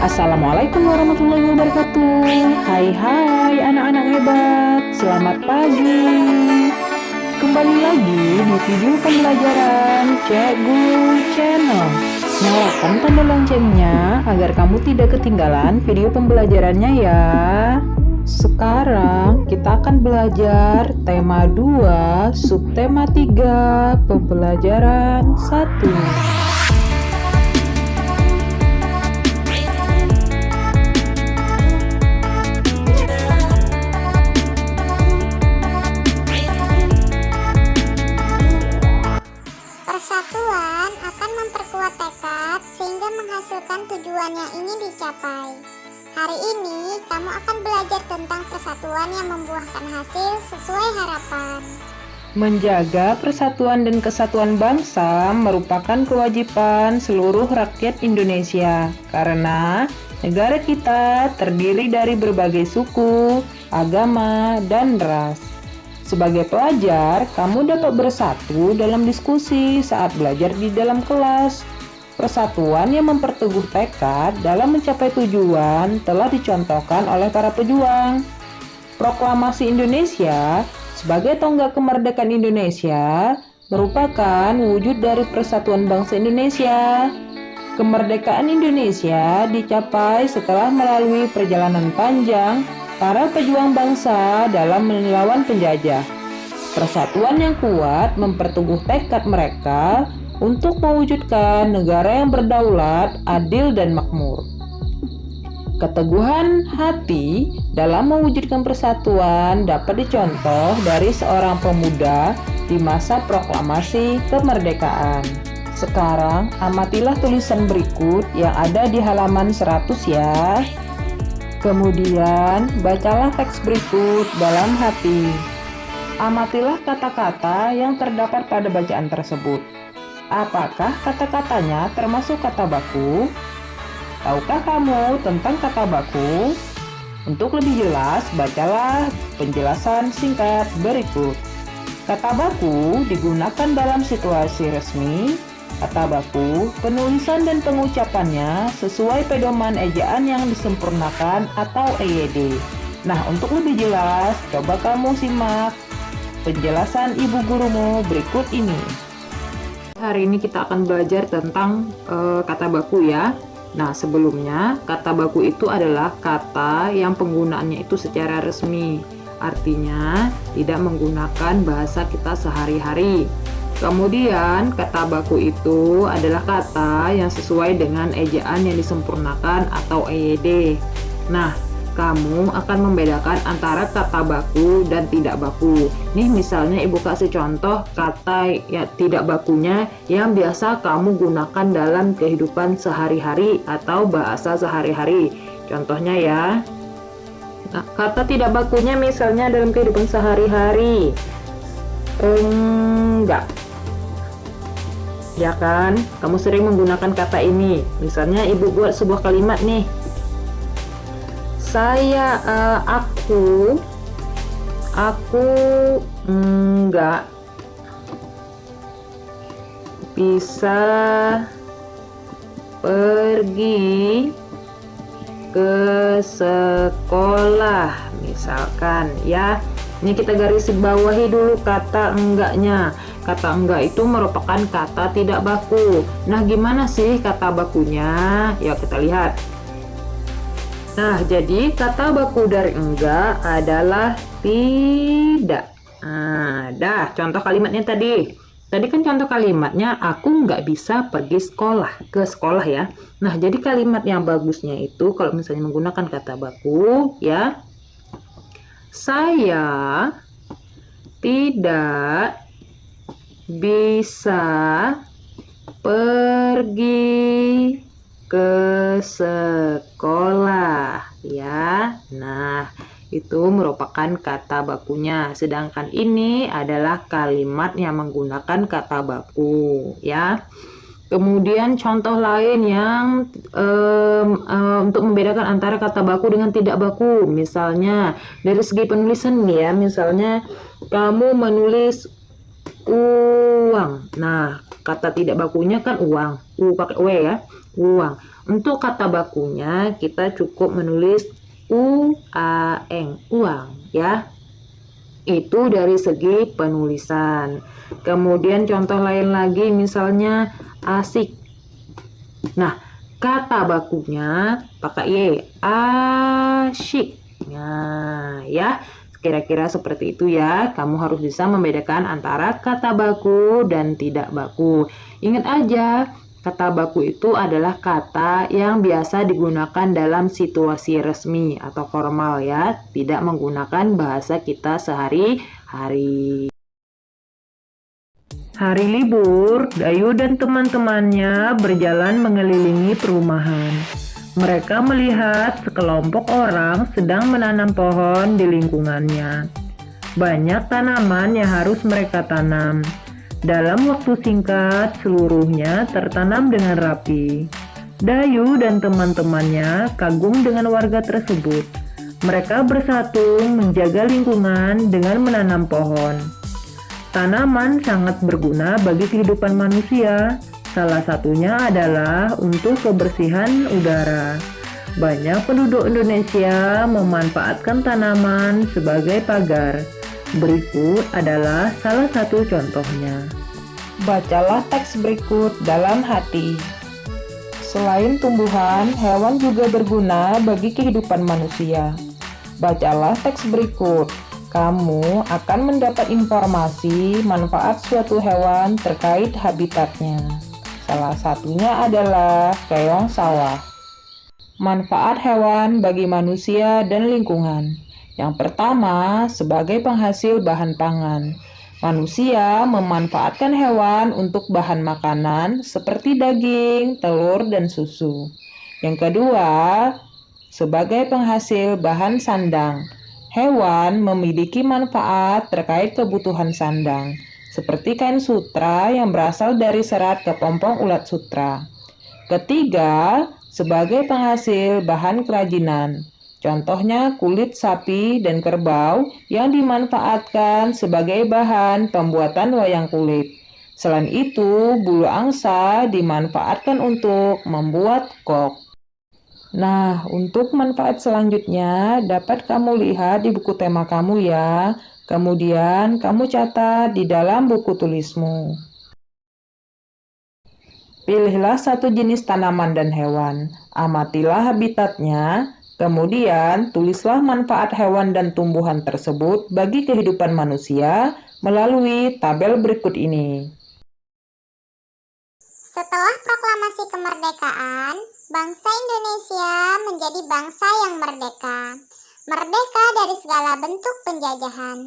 Assalamualaikum warahmatullahi wabarakatuh. Hai hai anak-anak hebat. Selamat pagi. Kembali lagi di video pembelajaran Cikgu Channel. Nyalakan tanda loncengnya agar kamu tidak ketinggalan video pembelajarannya ya. Sekarang kita akan belajar tema 2, subtema 3, pembelajaran 1. Persatuan akan memperkuat tekad sehingga menghasilkan tujuan yang ingin dicapai. Hari ini kamu akan belajar tentang persatuan yang membuahkan hasil sesuai harapan. Menjaga persatuan dan kesatuan bangsa merupakan kewajiban seluruh rakyat Indonesia karena negara kita terdiri dari berbagai suku, agama, dan ras. Sebagai pelajar, kamu dapat bersatu dalam diskusi saat belajar di dalam kelas. Persatuan yang memperteguh tekad dalam mencapai tujuan telah dicontohkan oleh para pejuang. Proklamasi Indonesia sebagai tonggak kemerdekaan Indonesia merupakan wujud dari persatuan bangsa Indonesia. Kemerdekaan Indonesia dicapai setelah melalui perjalanan panjang para pejuang bangsa dalam melawan penjajah. Persatuan yang kuat memperteguh tekad mereka untuk mewujudkan negara yang berdaulat, adil, dan makmur. Keteguhan hati dalam mewujudkan persatuan dapat dicontoh dari seorang pemuda di masa proklamasi kemerdekaan. Sekarang amatilah tulisan berikut yang ada di halaman 100 ya. Kemudian bacalah teks berikut dalam hati. Amatilah kata-kata yang terdapat pada bacaan tersebut. Apakah kata-katanya termasuk kata baku? Tahukah kamu tentang kata baku? Untuk lebih jelas, bacalah penjelasan singkat berikut. Kata baku digunakan dalam situasi resmi. Kata baku, penulisan dan pengucapannya sesuai pedoman ejaan yang disempurnakan atau EYD. Nah, untuk lebih jelas, coba kamu simak penjelasan ibu gurumu berikut ini. Hari ini kita akan belajar tentang kata baku ya. Nah, sebelumnya kata baku itu adalah kata yang penggunaannya itu secara resmi. Artinya tidak menggunakan bahasa kita sehari-hari. Kemudian kata baku itu adalah kata yang sesuai dengan ejaan yang disempurnakan atau EYD. Nah, kamu akan membedakan antara kata baku dan tidak baku. Nih misalnya ibu kasih contoh kata ya tidak bakunya yang biasa kamu gunakan dalam kehidupan sehari-hari atau bahasa sehari-hari. Contohnya ya. Nah, kata tidak bakunya misalnya dalam kehidupan sehari-hari. Enggak. Ya kan? Kamu sering menggunakan kata ini. Misalnya ibu buat sebuah kalimat nih. Aku enggak bisa pergi ke sekolah misalkan ya. Ini kita garis bawahi dulu kata enggaknya. Kata enggak itu merupakan kata tidak baku. Nah, gimana sih kata bakunya? Ya, kita lihat. Nah, jadi kata baku dari enggak adalah tidak. Nah, contoh kalimatnya tadi. Tadi kan contoh kalimatnya, aku nggak bisa pergi ke sekolah ya. Nah, jadi kalimat yang bagusnya itu kalau misalnya menggunakan kata baku, ya. Saya tidak bisa pergi ke sekolah ya. Nah, itu merupakan kata bakunya. Sedangkan ini adalah kalimat yang menggunakan kata baku ya. Kemudian contoh lain yang untuk membedakan antara kata baku dengan tidak baku. Misalnya dari segi penulisan nih ya. Misalnya kamu menulis uang. Nah, kata tidak bakunya kan uang. Pakai W ya. Uang. Untuk kata bakunya kita cukup menulis uang, uang ya. Itu dari segi penulisan. Kemudian contoh lain lagi misalnya asik. Nah, kata bakunya pakai y, asyik. Nah, ya, kira-kira seperti itu ya. Kamu harus bisa membedakan antara kata baku dan tidak baku. Ingat aja, kata baku itu adalah kata yang biasa digunakan dalam situasi resmi atau formal ya, tidak menggunakan bahasa kita sehari-hari. Hari libur, Dayu dan teman-temannya berjalan mengelilingi perumahan. Mereka melihat sekelompok orang sedang menanam pohon di lingkungannya. Banyak tanaman yang harus mereka tanam. Dalam waktu singkat, seluruhnya tertanam dengan rapi. Dayu dan teman-temannya kagum dengan warga tersebut. Mereka bersatu menjaga lingkungan dengan menanam pohon. Tanaman sangat berguna bagi kehidupan manusia. Salah satunya adalah untuk kebersihan udara. Banyak penduduk Indonesia memanfaatkan tanaman sebagai pagar. Berikut adalah salah satu contohnya. Bacalah teks berikut dalam hati. Selain tumbuhan, hewan juga berguna bagi kehidupan manusia. Bacalah teks berikut. Kamu akan mendapat informasi manfaat suatu hewan terkait habitatnya. Salah satunya adalah keong sawah. Manfaat hewan bagi manusia dan lingkungan. Yang pertama, sebagai penghasil bahan pangan. Manusia memanfaatkan hewan untuk bahan makanan seperti daging, telur, dan susu. Yang kedua, sebagai penghasil bahan sandang. Hewan memiliki manfaat terkait kebutuhan sandang, seperti kain sutra yang berasal dari serat kepompong ulat sutra. Ketiga, sebagai penghasil bahan kerajinan. Contohnya kulit sapi dan kerbau yang dimanfaatkan sebagai bahan pembuatan wayang kulit. Selain itu, bulu angsa dimanfaatkan untuk membuat kok. Nah, untuk manfaat selanjutnya dapat kamu lihat di buku tema kamu ya. Kemudian kamu catat di dalam buku tulismu. Pilihlah satu jenis tanaman dan hewan. Amatilah habitatnya. Kemudian tulislah manfaat hewan dan tumbuhan tersebut bagi kehidupan manusia melalui tabel berikut ini. Setelah proklamasi kemerdekaan, bangsa Indonesia menjadi bangsa yang merdeka. Merdeka dari segala bentuk penjajahan.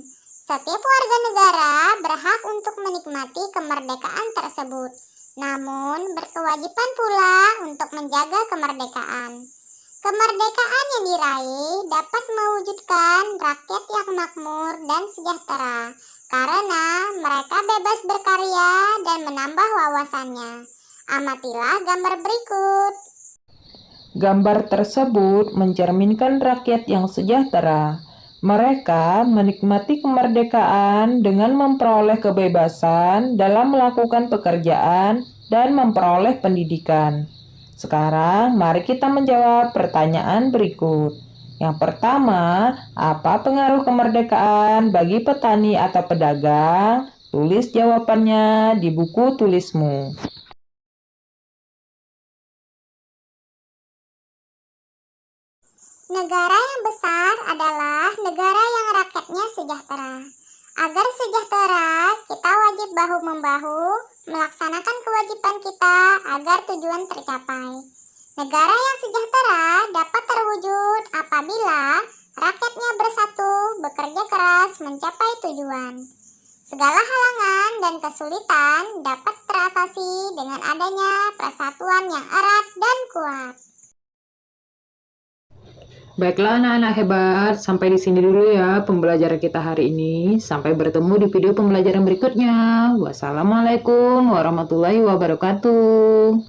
Setiap warga negara berhak untuk menikmati kemerdekaan tersebut, namun berkewajiban pula untuk menjaga kemerdekaan. Kemerdekaan yang diraih dapat mewujudkan rakyat yang makmur dan sejahtera, karena mereka bebas berkarya dan menambah wawasannya. Amatilah gambar berikut. Gambar tersebut mencerminkan rakyat yang sejahtera. Mereka menikmati kemerdekaan dengan memperoleh kebebasan dalam melakukan pekerjaan dan memperoleh pendidikan. Sekarang, mari kita menjawab pertanyaan berikut. Yang pertama, apa pengaruh kemerdekaan bagi petani atau pedagang? Tulis jawabannya di buku tulismu. Negara yang besar adalah negara yang rakyatnya sejahtera. Agar sejahtera, kita wajib bahu-membahu melaksanakan kewajiban kita agar tujuan tercapai. Negara yang sejahtera dapat terwujud apabila rakyatnya bersatu, bekerja keras mencapai tujuan. Segala halangan dan kesulitan dapat teratasi dengan adanya persatuan yang erat dan kuat. Baiklah anak-anak hebat, sampai di sini dulu ya pembelajaran kita hari ini. Sampai bertemu di video pembelajaran berikutnya. Wassalamualaikum warahmatullahi wabarakatuh.